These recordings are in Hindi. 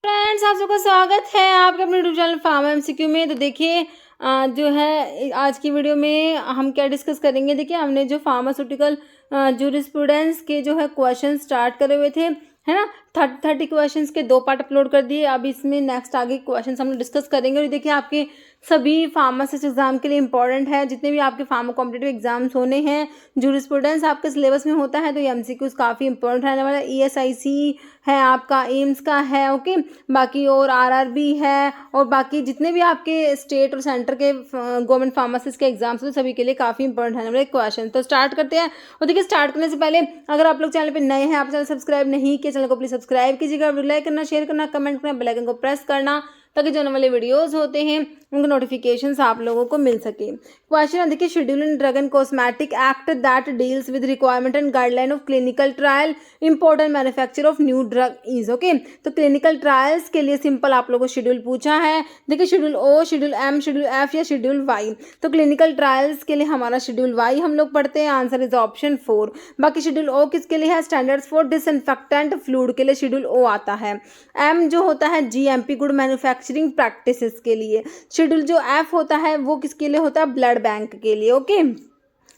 फ्रेंड्स, आप सबका स्वागत है आपके अपने यूट्यूब चैनल फार्मा एमसीक्यू में। तो देखिए जो है आज की वीडियो में हम क्या डिस्कस करेंगे। देखिए हमने जो फार्मास्यूटिकल जूरिस्प्रूडेंस के जो है क्वेश्चन स्टार्ट करे हुए थे, है ना। 30 क्वेश्चंस के 2 पार्ट अपलोड कर दिए। अब इसमें नेक्स्ट आगे क्वेश्चंस हम लोग डिस्कस करेंगे। और देखिए आपके सभी फार्मासिस्ट एग्जाम के लिए इंपॉर्टेंट है। जितने भी आपके फार्मा कॉम्पिटिटिव एग्जाम्स होने हैं, जूरिस्प्रूडेंस आपके सिलेबस में होता है, तो ये एमसीक्यूज काफ़ी इंपॉर्टेंट रहने वाला है। ईएसआईसी है आपका, एम्स का है, ओके। बाकी और आरआरबी है, और बाकी जितने भी आपके स्टेट और सेंटर के गवर्नमेंट फार्मासिस्ट के एग्जाम्स हैं, सभी के लिए काफ़ी इंपॉर्टेंट रहने वाले क्वेश्चन। तो स्टार्ट करते हैं। और देखिए स्टार्ट करने से पहले अगर आप लोग चैनल पे नए हैं, आप चैनल सब्सक्राइब नहीं किए, चैनल को प्लीज सब्सक्राइब कीजिएगा, वीडियो लाइक करना, शेयर करना, कमेंट करना, बेल आइकन को प्रेस करना, ताकि जो आने वाले वीडियोस होते हैं उनके नोटिफिकेशंस आप लोगों को मिल सके। क्वेश्चन देखिए, schedule in drug and cosmetic act that deals with requirement and guideline of clinical trial important manufacture of new drug is, okay. तो क्लिनिकल ट्रायल्स के लिए सिंपल आप लोगों को शेड्यूल पूछा है। देखिए शेड्यूल ओ, शेड्यूल एम, शेड्यूल एफ या शेड्यूल वाई। तो क्लिनिकल ट्रायल्स के लिए हमारा शेड्यूल वाई हम लोग पढ़ते हैं। Answer is option 4। बाकी शेड्यूल ओ किसके लिए है? स्टैंडर्ड्स फॉर डिसइंफेक्टेंट फ्लूइड के लिए शेड्यूल ओ आता है। एम जो होता है जीएमपी गुड मैन्युफैक्चरिंग प्रैक्टिसेस के लिए। शेड्यूल जो एफ होता है वो किसके लिए होता है? ब्लड बैंक के लिए, ओके।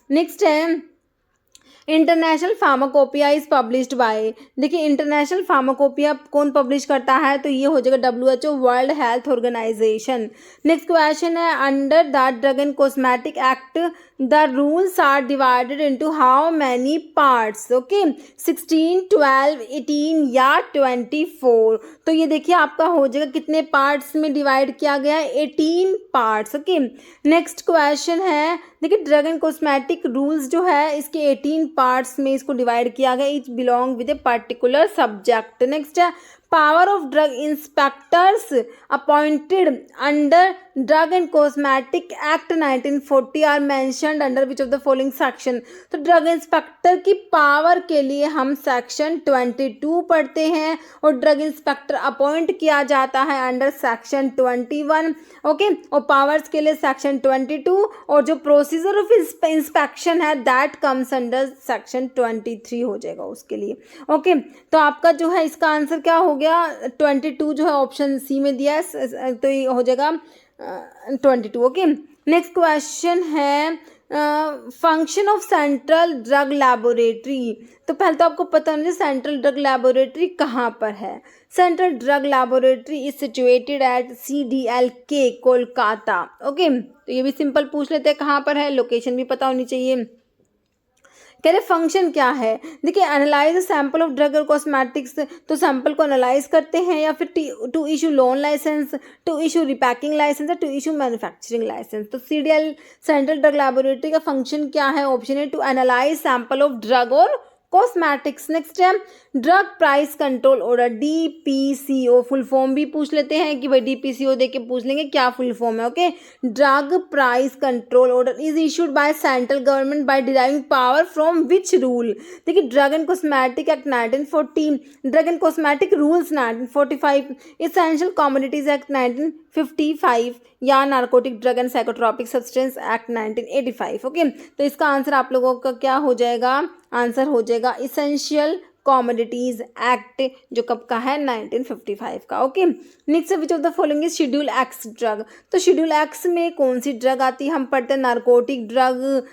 नेक्स्ट है international pharmacopoeia is published by. देखिए इंटरनेशनल फार्माकोपिया कौन पब्लिश करता है? तो ये हो जाएगा WHO, world health organization. Next question है, under the drug and cosmetic act the rules are divided into how many parts? Okay, 16, 12, 18 या 24। तो ये देखिए आपका हो जाएगा कितने पार्ट्स में डिवाइड किया गया है? 18 पार्ट्स, ओके। नेक्स्ट क्वेश्चन है, देखिए ड्रग एंड कॉस्मेटिक रूल्स जो है इसके 18 पार्ट्स में इसको डिवाइड किया गया। Each belong with a particular subject. Next है, power of drug inspectors appointed under drug and cosmetic act 1940 are mentioned under which of the following section? तो ड्रग इंस्पेक्टर की पावर के लिए हम सेक्शन 22 पढ़ते हैं, और ड्रग इंस्पेक्टर अपॉइंट किया जाता है अंडर सेक्शन 21, ओके। और पावर्स के लिए सेक्शन 22, और जो प्रोसीजर ऑफ इंस्पेक्शन है दैट कम्स अंडर सेक्शन 23 हो जाएगा उसके लिए, ओके। तो आपका जो है इसका आंसर क्या हो गया? 22 जो है ऑप्शन सी में दिया है, तो ये हो जाएगा 22, ओके। नेक्स्ट क्वेश्चन है, function of central drug laboratory. तो पहले तो आपको पता होना चाहिए सेंट्रल ड्रग लैबोरेटरी कहाँ पर है। Central drug laboratory is situated at CDLK Kolkata, okay. तो ये भी सिंपल पूछ लेते हैं कहाँ पर है, लोकेशन भी पता होनी चाहिए। कह रहे फंक्शन क्या है? देखिए एनालाइज सैंपल ऑफ ड्रग और कॉस्मेटिक्स, तो सैंपल को एनालाइज करते हैं, या फिर to issue loan licence, to issue repacking licence, या टू इशू मैन्युफैक्चरिंग लाइसेंस। तो CDL सेंट्रल ड्रग लैबोरेटरी का फंक्शन क्या है? ऑप्शन है to analyse sample of drug और कॉस्मेटिक्स। नेक्स्ट है drug price control order, DPCO full form भी पूछ लेते हैं कि भाई DPCO देके पूछ लेंगे क्या फुल फॉर्म है, okay. Drug price control order is issued by central government by deriving power from which rule? देखिए drug and cosmetic act 1940, drug and cosmetic rules 1945, essential commodities act 1955, या narcotic drug and psychotropic substance act 1985, okay. तो इसका आंसर आप लोगों का क्या हो जाएगा? आंसर हो जाएगा इसेंशियल कॉमोडिटीज एक्ट, जो कब का है? 1955 का, okay. Next which of the following is schedule x drug? तो शेड्यूल एक्स में कौन सी ड्रग आती है? हम पढ़ते हैं नार्कोटिक ड्रग,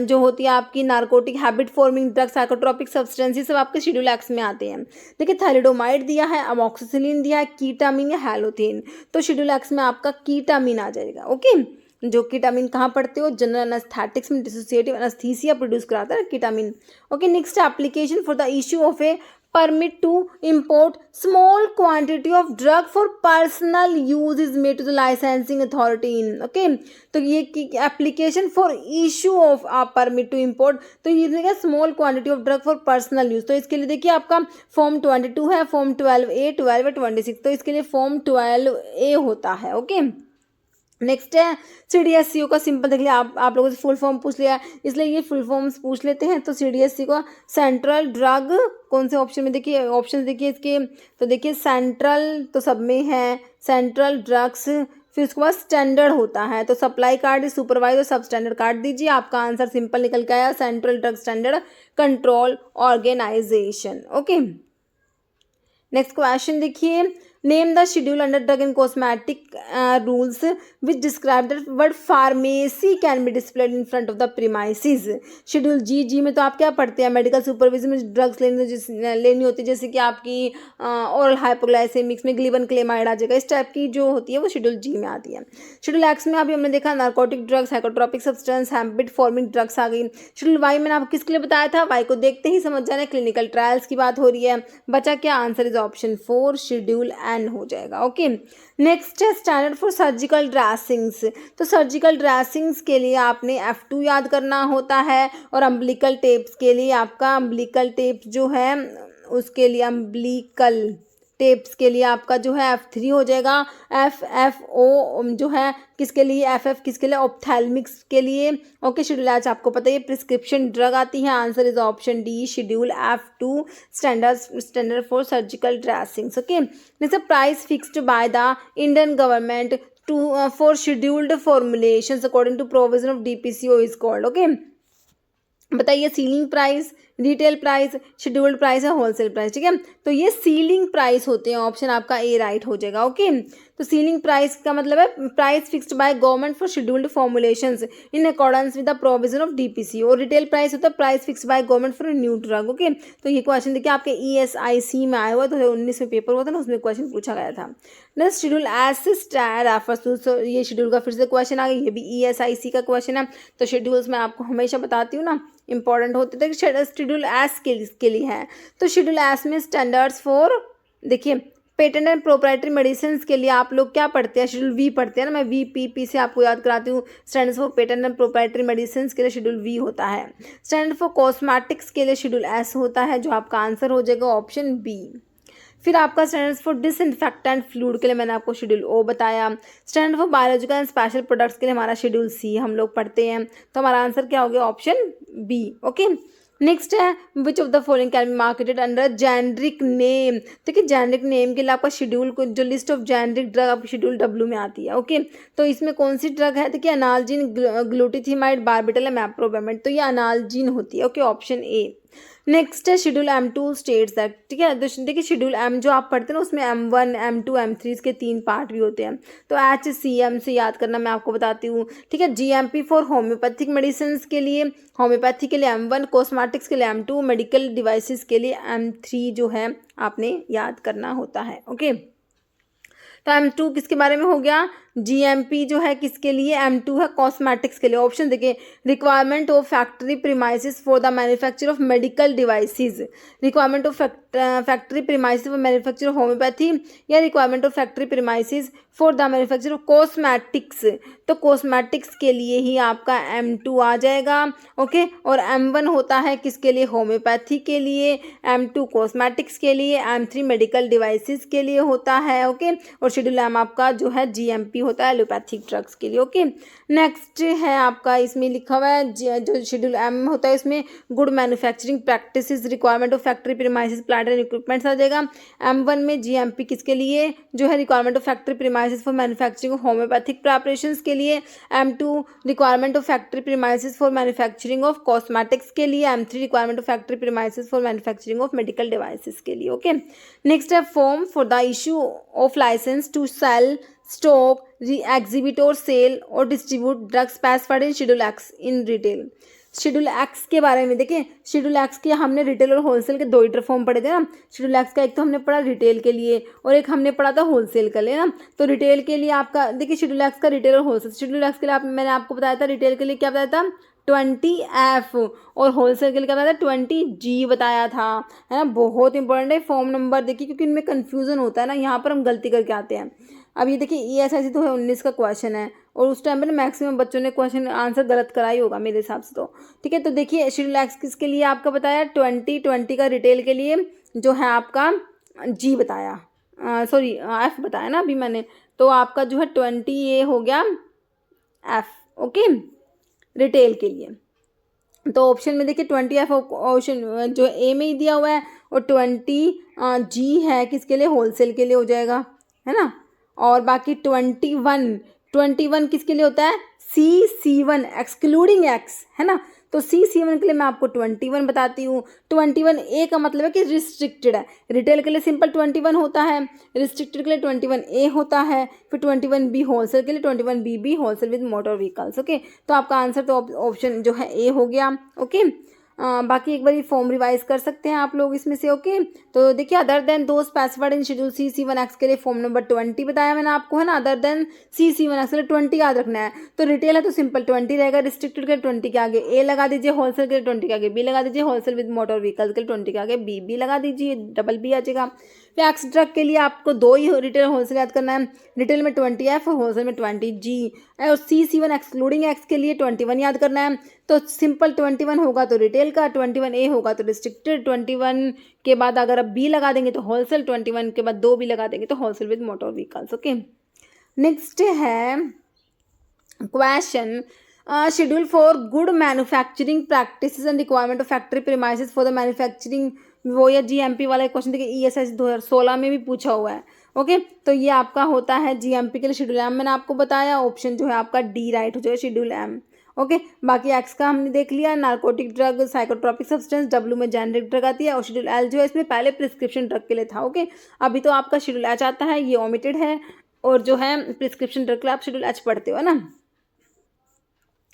जो होती है आपकी narcotic habit forming drug, psychotropic substance, ये सब आपके शेड्यूल एक्स में आते हैं। देखिए थैलिडोमाइड दिया है, अमोक्सिसिलिन दिया है, कीटामिन या हैलोथेन। तो शेड्यूल एक्स में आपका कीटामिन आ जाएगा, ओके। जो कीटामिन कहाँ पढ़ते हो? जनरल एनेस्थेटिक्स में डिसोसिएटिव एनेस्थीसिया प्रोड्यूस कराता है ketamine, okay. Next application for the issue of a permit to import small quantity of drug for personal use is made to the licensing authority in, okay। तो ये application for issue of a permit to import, तो ये देखिए small quantity of drug for personal use, तो इसके लिए देखिए आपका फॉर्म 22 है, फॉर्म 12A, 12 26, तो इसके लिए फॉर्म 12A होता है, ओके। नेक्स्ट है CDSCO का सिंपल देख लिया, आप लोगों से फुल फॉर्म पूछ लिया, इसलिए ये फुल फॉर्म्स पूछ लेते हैं। तो CDSCO का सेंट्रल ड्रग, कौन से ऑप्शन में? देखिए ऑप्शन देखिए इसके, तो देखिए सेंट्रल तो सब में है, सेंट्रल ड्रग्स, फिर उसके बाद स्टैंडर्ड होता है, तो सप्लाई कार्ड, सुपरवाइज और सब स्टैंडर्ड कार्ड दीजिए। आपका आंसर सिंपल निकल के आया, central drug standard control organization, okay. Next question देखिए, name the schedule under drug and cosmetic rules which describe that word pharmacy can be displayed in front of the premises. Schedule G में तो आप क्या पढ़ते हैं, मेडिकल सुपरविजन में ड्रग्स लेनी होती है, जैसे कि आपकी ओरल हाइपोग्लाइसेमिक्स में ग्लिबन-क्लेमाइड आ जाएगा, इस टाइप की जो होती है वो शेड्यूल जी में आती है। शेड्यूल एक्स में अभी हमने देखा narcotic drugs, psychotropic substance, habit forming drugs आ गई। शेड्यूल वाई मैंने आपको किसके लिए बताया था, वाई को देखते ही समझ जाना क्लिनिकल ट्रायल्स की बात हो रही है। बचा क्या, answer is option 4 schedule N हो जाएगा। ओके, नेक्स्ट है स्टैंडर्ड फॉर सर्जिकल ड्रेसिंग्स। तो सर्जिकल ड्रेसिंग्स के लिए आपने F2 याद करना होता है, और अम्बिलिकल टेप्स के लिए आपका अम्बिलिकल टेप्स जो है उसके लिए अम्बिलिकल टेप्स के लिए आपका जो है F3 हो जाएगा। FFO जो है किसके लिए, FF किसके लिए, ऑप्थेल्मिक्स के लिए। ओके, शेड्यूल एच आपको पता है प्रिस्क्रिप्शन ड्रग आती है, answer is option D schedule F2 standard for surgical dressings. Okay, next price fixed by the Indian government for scheduled formulations according to provision of DPCO is called. Okay, बताइए ceiling price, retail price, scheduled price है, होलसेल प्राइस। ठीक है, तो ये सीलिंग प्राइस होते हैं, ऑप्शन आपका ए राइट हो जाएगा। ओके, तो सीलिंग प्राइस का मतलब है price fixed by government for scheduled formulations in accordance with the provision of DPCO। और रिटेल प्राइस होता है price fixed by government for new drug. Okay, तो ये क्वेश्चन देखिए आपके ESIC में आया हुआ, 2019 में पेपर हुआ था ना, उसमें क्वेश्चन पूछा गया था। Next schedule S refers to, ये शेड्यूल का फिर से क्वेश्चन आ गया, ये भी ESIC का क्वेश्चन है। तो शेड्यूल्स मैं आपको हमेशा बताती हूँ ना, इंपॉर्टेंट होते थे। शेड्यूल एस के लिए है, तो शेड्यूल एस में स्टैंडर्ड्स फॉर, देखिए पेटेंट एंड प्रोप्राइटरी मेडिसिन के लिए आप लोग क्या पढ़ते हैं, शेड्यूल वी पढ़ते हैं ना, मैं VPP से आपको याद कराती हूँ। Standards for patent and proprietary medicine के लिए शेड्यूल वी होता है। स्टैंडर्ड फॉर कॉस्मेटिक्स के लिए शेड्यूल एस होता है, जो आपका आंसर हो जाएगा ऑप्शन बी। फिर आपका स्टैंडर्ड्स फॉर डिसइंफेक्टेंट फ्लूइड के लिए मैंने आपको शेड्यूल ओ बताया। Standard for biological and special products के लिए हमारा शेड्यूल सी हम लोग पढ़ते हैं, तो हमारा आंसर क्या हो गया, ऑप्शन बी। ओके, नेक्स्ट है विच of the following can be marketed under generic name. देखिए जेनरिक नेम के लिए आपका शेड्यूल को, जो लिस्ट ऑफ जेनरिक ड्रग आपकी शेड्यूल W में आती है। ओके, तो इसमें कौन सी ड्रग है, देखिए अनाल्जिन, ग्लूटाथियोनाइड, बार्बिटल, मैप्रोबेमेट, तो ये अनाल्जिन होती है। Okay, option A. नेक्स्ट है शेड्यूल M2 स्टेट्स दैट। ठीक है, तो देखिए शेड्यूल M जो आप पढ़ते हैं ना, उसमें M1, M2, M3 इसके 3 पार्ट भी होते हैं, तो HCM से याद करना मैं आपको बताती हूँ। ठीक है, GMP फॉर होम्योपैथिक मेडिसिन के लिए, होम्योपैथी के लिए M1, कॉस्मेटिक्स के लिए M2, मेडिकल डिवाइसेस के लिए M3 जो है आपने याद करना होता है। ओके, तो M2 किसके बारे में हो गया, GMP जो है किसके लिए, M2 है कॉस्मेटिक्स के लिए। ऑप्शन देखिए, requirement of factory premises for the manufacture of medical devices, requirement of factory premises for manufacture of homeopathy, या requirement of factory premises for the manufacture of cosmetics. तो कॉस्मेटिक्स के लिए ही आपका M2 आ जाएगा। ओके, और M1 होता है किसके लिए, होम्योपैथी के लिए, M2 कॉस्मेटिक्स के लिए, M3 मेडिकल डिवाइसेस के लिए होता है। ओके, और शेड्यूल M आपका जो है GMP होता है एलोपैथिक ड्रग्स के लिए। ओके, नेक्स्ट है आपका, इसमें लिखा हुआ है जो शेड्यूल M होता है इसमें good manufacturing practices, requirement of factory premises plant and equipments आ जाएगा। M1 में GMP किसके लिए जो है, requirement of factory premises for manufacturing of homeopathic preparations के लिए, M2 requirement of factory premises for manufacturing of cosmetics के लिए, M3 requirement of factory premises for manufacturing of medical devices के लिए। ओके, नेक्स्ट है form for the issue of licence to sell, stock, exhibit और सेल और distribute drugs specified in schedule x in retail. Schedule x के बारे में देखिए, शेड्यूल एक्स के हमने रिटेल और होलसेल के 2 ही फॉर्म पढ़े थे ना। शेड्यूल एक्स का एक तो हमने पढ़ा रिटेल के लिए और एक हमने पढ़ा था होलसेल के लिए ना। तो रिटेल के लिए आपका देखिए शेड्यूल एक्स का रिटेल और होलसेल, शेड्यूल एक्स के लिए मैंने आपको बताया था, रिटेल के लिए क्या बताया था 20F, और होलसेल के लिए क्या बताया था 20G बताया था, है ना। बहुत इंपॉर्टेंट है फॉर्म नंबर देखिए, क्योंकि इनमें कन्फ्यूजन होता है ना, यहाँ पर हम गलती करके आते हैं। अब ये देखिए ESIC 2019 का क्वेश्चन है, और उस टाइम पर ना मैक्सिमम बच्चों ने क्वेश्चन आंसर गलत करा ही होगा मेरे हिसाब से तो। ठीक है, तो देखिए शेड्यूल एक्स किसके लिए आपका बताया 2020 का, रिटेल के लिए जो है आपका G बताया, सॉरी F बताया ना अभी मैंने, तो आपका जो है 20 ये हो गया F। ओके, रिटेल के लिए तो ऑप्शन में देखिए 20F ऑप्शन जो A में ही दिया हुआ है, और 20G है किसके लिए, होलसेल के लिए हो जाएगा, है ना। और बाकी 21 किसके लिए होता है, C1 एक्सक्लूडिंग X, है ना। तो CC1 के लिए मैं आपको 21 बताती हूँ। 21A का मतलब है कि रिस्ट्रिक्टेड है। रिटेल के लिए सिंपल 21 होता है, रिस्ट्रिक्टेड के लिए 21A होता है, फिर 21B होलसेल के लिए 21BB wholesale with motor vehicles. Okay, तो आपका आंसर तो ऑप्शन जो है ए हो गया। ओके, बाकी एक बार फॉर्म रिवाइज कर सकते हैं आप लोग इसमें से। ओके, तो देखिए other than those specified in schedule CC1X के लिए फॉर्म नंबर 20 बताया मैंने आपको, है ना। अदर देन CC1X के लिए 20 याद रखना है। तो रिटेल है तो सिंपल 20 रहेगा, रिस्ट्रिक्टेड के लिए 20 के आगे A लगा दीजिए, होलसेल के लिए 20 के आगे B लगा दीजिए, होलसेल विद मोटर व्हीकल के लिए 20 के आगे BB लगा दीजिए, डबल B आ जाएगा। फिर एक्स ड्रग के लिए आपको दो ही रिटेल होलसेल याद करना है, रिटेल में 20F और होलसेल में 20G, और CC1 एक्सक्लूडिंग एक्स के लिए 21 याद करना है। तो सिंपल 21 होगा तो रिटेल का, 21A होगा तो रिस्ट्रिक्टेड, 21 के बाद अगर अब B लगा देंगे तो होलसेल, 21 के बाद 2 B लगा देंगे तो wholesale with motor vehicles. Okay, next है question, schedule for good manufacturing practices and requirement of factory premises for the manufacturing, वो या GMP वाला क्वेश्चन देखिए ESS 2016 में भी पूछा हुआ है। ओके, तो ये आपका होता है GMP के लिए शेड्यूल M, मैंने आपको बताया ऑप्शन जो है आपका D राइट हो जाएगा, शेड्यूल M। ओके, बाकी एक्स का हमने देख लिया, narcotic drug, psychotropic substance, W में जेनरिक ड्रग आती है, और शेड्यूल एल जो है इसमें पहले प्रिस्क्रिप्शन ड्रग के लिए था। ओके, अभी तो आपका शेड्यूल एच आता है, ये ओमिटेड है, और जो है प्रिस्क्रिप्शन ड्रग के लिए आप शेड्यूल एच पढ़ते हो ना।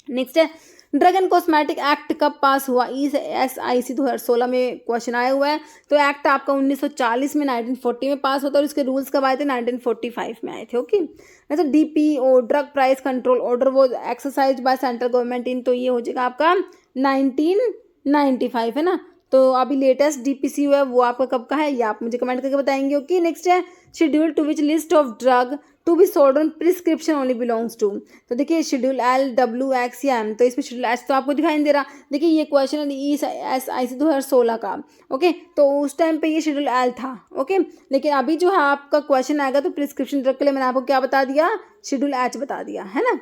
नेक्स्ट है ड्रग एंड कॉस्मेटिक एक्ट कब पास हुआ, ESIC 2016 में क्वेश्चन आया हुआ है। तो एक्ट आपका 1940 में 1940 में पास होता है, और इसके रूल्स कब आए थे 1945 में आए थे। ओके, तो DPO drug price control order वो exercise by central government in, तो ये हो जाएगा आपका 1995, है ना। तो अभी लेटेस्ट DPC हुआ है वो आपका कब का है, ये आप मुझे कमेंट करके बताएंगे। ओके, नेक्स्ट है schedule two which list of drug to be sold on prescription only belongs to, तो देखिए शेड्यूल L, W, X या M, तो इसमें शेड्यूल H तो आपको दिखाई नहीं दे रहा। देखिए ये क्वेश्चन है ESIC 2016 का। ओके, तो उस टाइम पे ये शेड्यूल L था। ओके, लेकिन अभी जो है आपका क्वेश्चन आएगा तो प्रिस्क्रिप्शन ड्रग के लिए मैंने आपको क्या बता दिया, शेड्यूल H बता दिया, है ना।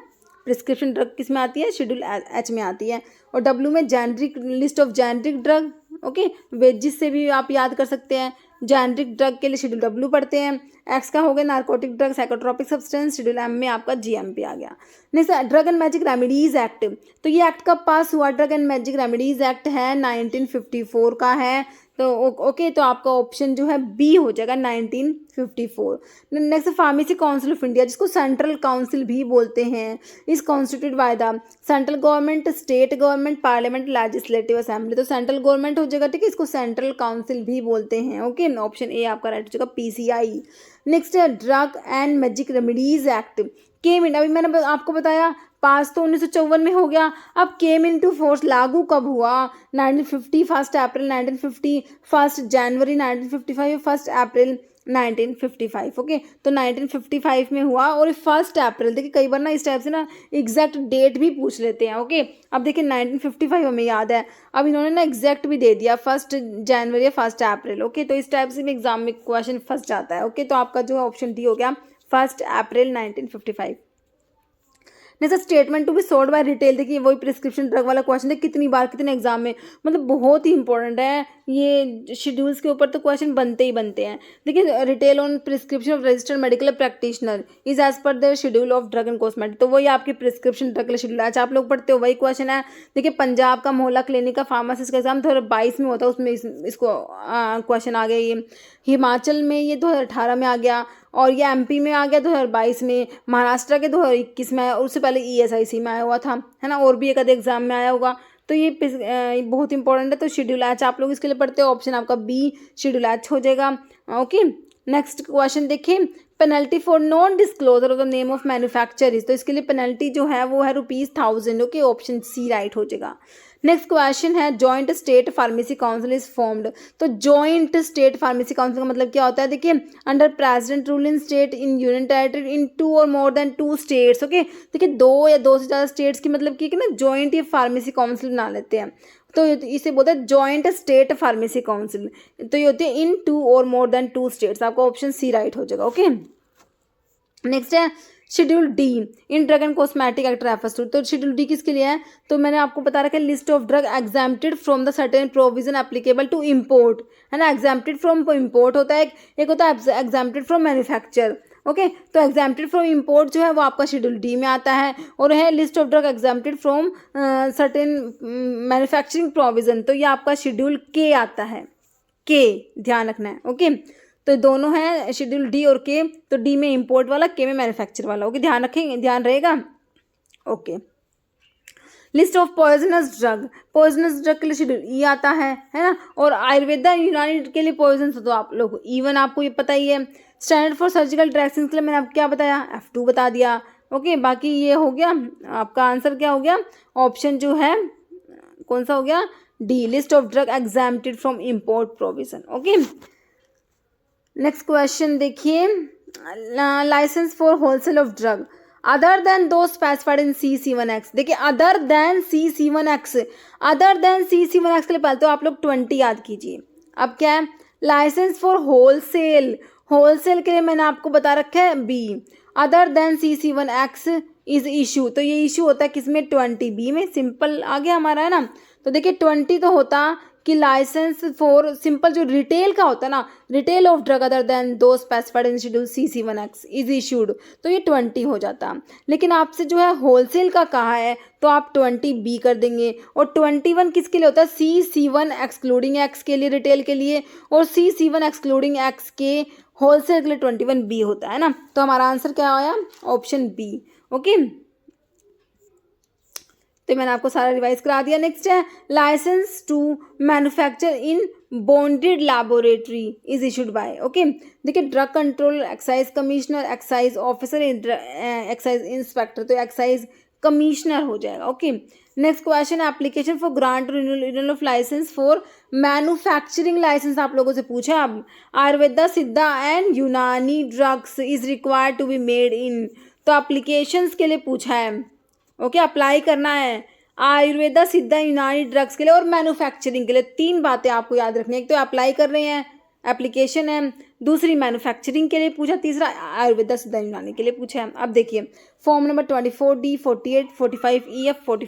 प्रिस्क्रिप्शन ड्रग किस में आती है, शेड्यूल H में आती है, और W में generic list of generic drug. Okay, वेजिस से भी आप याद कर सकते हैं, जेनरिक ड्रग के लिए शेड्यूल W पढ़ते हैं। एक्स का हो गया narcotic drug, psychotropic substance, schedule M में आपका GMP आ गया। Next drug and magic remedies act, तो ये एक्ट कब पास हुआ, drug and magic remedies act है 1954 का है। तो ओके, तो आपका ऑप्शन जो है B हो जाएगा 1954। Next pharmacy council of India, जिसको सेंट्रल काउंसिल भी बोलते हैं, is constituted by the central government, state government, parliament, legislative assembly, तो सेंट्रल गवर्नमेंट हो जाएगा, ठीक है, इसको सेंट्रल काउंसिल भी बोलते हैं। ओके, ऑप्शन ए आपका राइट हो जाएगा PCI। नेक्स्ट है drug and magic remedies act came in, अभी मैंने आपको बताया पास तो 1954 में हो गया, अब केम इन टू फोर्स लागू कब हुआ, 1950, 1 अप्रैल 1950, 1 जनवरी 1955, 1 अप्रैल 1955। ओके, तो 1955 में हुआ, और 1 अप्रैल, देखिए कई बार ना इस टाइप से ना एग्जैक्ट डेट भी पूछ लेते हैं। ओके, अब देखिए 1955 हमें याद है, अब इन्होंने ना एग्जैक्ट भी दे दिया 1 जनवरी या 1 अप्रैल। ओके, तो इस टाइप से भी एग्जाम में क्वेश्चन फंस जाता है। ओके, तो आपका जो है ऑप्शन डी हो गया 1 अप्रैल 1955। जैसे statement to be sold by retail, देखिए वही प्रिस्क्रिप्शन ड्रग वाला क्वेश्चन है, कितनी बार कितने एग्जाम में, मतलब बहुत ही इंपॉर्टेंट है ये, शेड्यूल्स के ऊपर तो क्वेश्चन बनते ही बनते हैं। देखिए retail on prescription of registered medical practitioner is as per the schedule of drug and cosmetic, तो वही आपकी प्रिस्क्रिप्शन ड्रग का शेड्यूल आज आप लोग पढ़ते हो वही क्वेश्चन है। देखिए पंजाब का मोहल्ला क्लिनिक का फार्मासिस्ट का एग्जाम 2022 में होता है, उसमें इसको क्वेश्चन आ गया। ये हिमाचल में ये 2018 में आ गया, और ये MP में आ गया 2022 में, महाराष्ट्र के 2021 में आया, और उससे पहले ESIC में आया हुआ था, है ना, और भी एक आधे एग्जाम में आया होगा। तो ये बहुत इंपॉर्टेंट है। तो शेड्यूल एच आप लोग इसके लिए पढ़ते हो, ऑप्शन आपका B शेड्यूल एच हो जाएगा। ओके, नेक्स्ट क्वेश्चन देखिए, penalty for non disclosure of the name of manufacture is, तो इसके लिए पेनल्टी जो है वो है ₹1000। ओके, ऑप्शन C राइट हो जाएगा। नेक्स्ट क्वेश्चन है joint state pharmacy council is formed, तो जॉइंट स्टेट फार्मेसी काउंसिल का मतलब क्या होता है, देखिए under president rule in state in union territory in 2 और मोर देन 2 स्टेट्स। ओके, देखिए 2 या 2 से ज़्यादा स्टेट्स की मतलब कि ना जॉइंट ये फार्मेसी काउंसिल बना लेते हैं, तो इसे बोलते हैं जॉइंट स्टेट फार्मेसी काउंसिल, तो ये होती है इन 2 और मोर देन 2 स्टेट्स, आपका ऑप्शन C राइट हो जाएगा। ओके, नेक्स्ट है schedule D in drug and cosmetic act refers to, तो शेड्यूल D किसके लिए है, तो मैंने आपको बता रखा है list of drug exempted from the certain provision applicable to import, है ना, एग्जाम्प्टेड फ्रॉम इम्पोर्ट होता है, एक होता है एग्जाम्प्टेड फ्रॉम मैन्युफैक्चर। ओके, तो एग्जाम्प्टेड फ्रॉम इम्पोर्ट जो है वो आपका शेड्यूल डी में आता है, और है list of drug exempted from certain manufacturing provision, तो ये आपका शेड्यूल के आता है, के ध्यान रखना है। ओके, तो दोनों हैं शेड्यूल डी और के, तो डी में इम्पोर्ट वाला, के में मैन्युफैक्चर वाला। ओके, ध्यान रखेंगे, ध्यान रहेगा। Okay, list of poisonous drug, poisonous drug के लिए शेड्यूल ई आता है ना, और आयुर्वेदा यूनानी के लिए पॉइजन, तो आप लोग इवन आपको ये पता ही है। स्टैंडर्ड फॉर सर्जिकल ड्रेसिंग के लिए मैंने आपको क्या बताया, F2 बता दिया। ओके, बाकी ये हो गया आपका आंसर, क्या हो गया, ऑप्शन जो है कौन सा हो गया, D, list of drug exempted from import provision. Okay, next question देखिए, licence for wholesale of drug other than those specified in CC1X। देखिए other than CC1X, other than CC1X के लिए पहले तो आप लोग 20 याद कीजिए। अब क्या है, लाइसेंस फॉर होलसेल, होलसेल के लिए मैंने आपको बता रखा है B, other than CC1X is issue, तो ये इशू होता है किसमें, 20B में। सिंपल आ गया हमारा, है ना। तो देखिए 20 तो होता कि लाइसेंस फॉर सिंपल जो रिटेल का होता है ना, retail of drug other than those specified in schedule CC1X is issued, तो ये 20 हो जाता। लेकिन आपसे जो है होलसेल का कहा है, तो आप 20B कर देंगे, और 21 किसके लिए होता है, CC1 एक्सक्लूडिंग X के लिए, रिटेल के लिए, और CC1 एक्सक्लूडिंग X के होलसेल के लिए 21B होता है ना। तो हमारा आंसर क्या आया, ऑप्शन बी। ओके, तो मैंने आपको सारा रिवाइज करा दिया। नेक्स्ट है, licence to manufacture in bonded laboratory is issued by. Okay, देखिए drug control, excise commissioner, excise officer, excise inspector, तो एक्साइज कमिश्नर हो जाएगा। Okay, next question, application for grant renewal of licence for manufacturing licence आप लोगों से पूछा। अब Ayurveda, Siddha and Unani drugs is required to be made in, तो एप्लीकेशंस के लिए पूछा है। ओके, अप्लाई करना है आयुर्वेदा, सिद्धा, यूनानी ड्रग्स के लिए और मैन्युफैक्चरिंग के लिए। 3 बातें आपको याद रखनी है, एक तो अप्लाई कर रहे हैं, एप्लीकेशन है, दूसरी मैन्युफैक्चरिंग के लिए पूछा, तीसरा आयुर्वेदा, सिद्धा, यूनानी के लिए पूछा है। अब देखिए फॉर्म नंबर 24D, 48, 45E, 40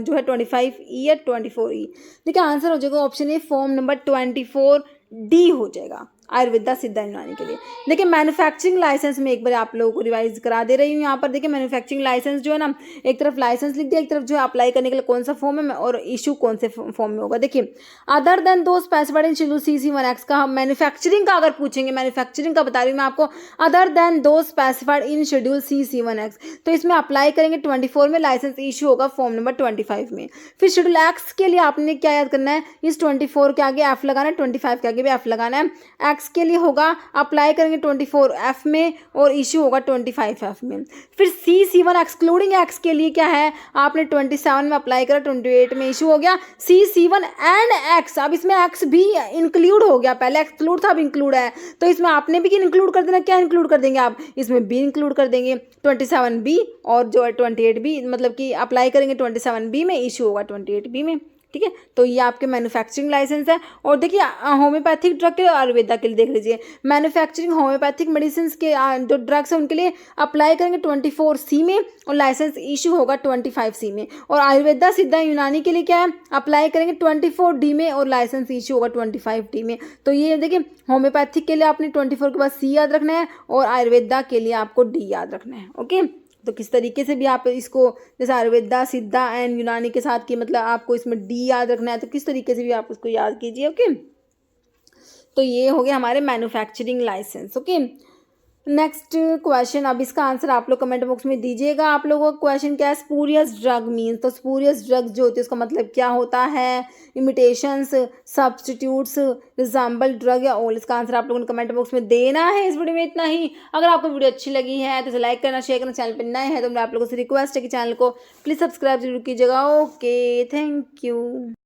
जो है 25E या 24E। देखिए आंसर हो जाएगा option A, form number 24D हो जाएगा आयुर्वेदा, सिद्धा, यूनानी के लिए। देखिए मैन्युफैक्चरिंग लाइसेंस में एक बार आप लोगों को रिवाइज करा दे रही हूँ। यहाँ पर देखिए मैन्युफैक्चरिंग लाइसेंस जो है ना, एक तरफ लाइसेंस लिख दिया, एक तरफ जो है अप्लाई करने के लिए कौन सा फॉर्म है और इशू कौन से फॉर्म में होगा। देखिए other than those specified in schedule CC1X का, हम मैन्युफैक्चरिंग का अगर पूछेंगे, मैन्युफैक्चरिंग का बता रही हूँ मैं आपको, other than those specified in schedule CC1X, तो इसमें अप्लाई करेंगे 24 में, लाइसेंस इशू होगा फॉर्म नंबर 25 में। फिर शेड्यूल X के लिए आपने क्या याद करना है, इस 24 के आगे F लगाना है, 25 के आगे भी F लगाना है। X के लिए होगा अप्लाई करेंगे 24F में और इशू होगा 25F में। फिर CC1 एक्सक्लूडिंग X के लिए क्या है, आपने 27 में अप्लाई करा, 28 में इशू हो गया। CC1 एंड X, अब इसमें X भी इंक्लूड हो गया, पहले एक्सक्लूड था अब इंक्लूड है, तो इसमें आपने भी इंक्लूड कर देना। क्या इंक्लूड कर देंगे आप, इसमें भी इंक्लूड कर देंगे, 27B और जो है 28B, मतलब कि अप्लाई करेंगे 27B में, इशू होगा 28B में। ठीक है, तो ये आपके मैन्युफैक्चरिंग लाइसेंस है। और देखिए होम्योपैथिक ड्रग के आयुर्वेदा के लिए देख लीजिए, मैन्युफैक्चरिंग होम्योपैथिक मेडिसिन के जो ड्रग्स हैं उनके लिए अप्लाई करेंगे 24C में और लाइसेंस इशू होगा 25C में। और आयुर्वेदा, सिद्धा, यूनानी के लिए क्या है, अप्लाई करेंगे 24D में और लाइसेंस इशू होगा 25D में। तो ये देखिए होम्योपैथिक के लिए आपने 24 के बाद C याद रखना है और आयुर्वेदा के लिए आपको D याद रखना है। ओके, तो किस तरीके से भी आप इसको, जैसे आयुर्वेदा, सिद्धा एंड यूनानी के साथ की, मतलब आपको इसमें डी याद रखना है, तो किस तरीके से भी आप उसको याद कीजिए। ओके, तो ये हो गया हमारे manufacturing license. Okay, next question, अब इसका आंसर आप लोग कमेंट बॉक्स में दीजिएगा। आप लोगों का क्वेश्चन क्या है, स्पूरियस ड्रग मीन्स, तो स्पूरियस ड्रग्स जो होती है उसका मतलब क्या होता है, इमिटेशंस, सब्स्टिट्यूट्स, रिजेंबल ड्रग या ऑल। इसका आंसर आप लोगों ने कमेंट बॉक्स में देना है। इस वीडियो में इतना ही। अगर आपको वीडियो अच्छी लगी है तो इसे लाइक करना, शेयर करना, चैनल पर नए हैं तो मैं आप लोगों से रिक्वेस्ट है कि चैनल को प्लीज़ सब्सक्राइब जरूर कीजिएगा। Okay, thank you.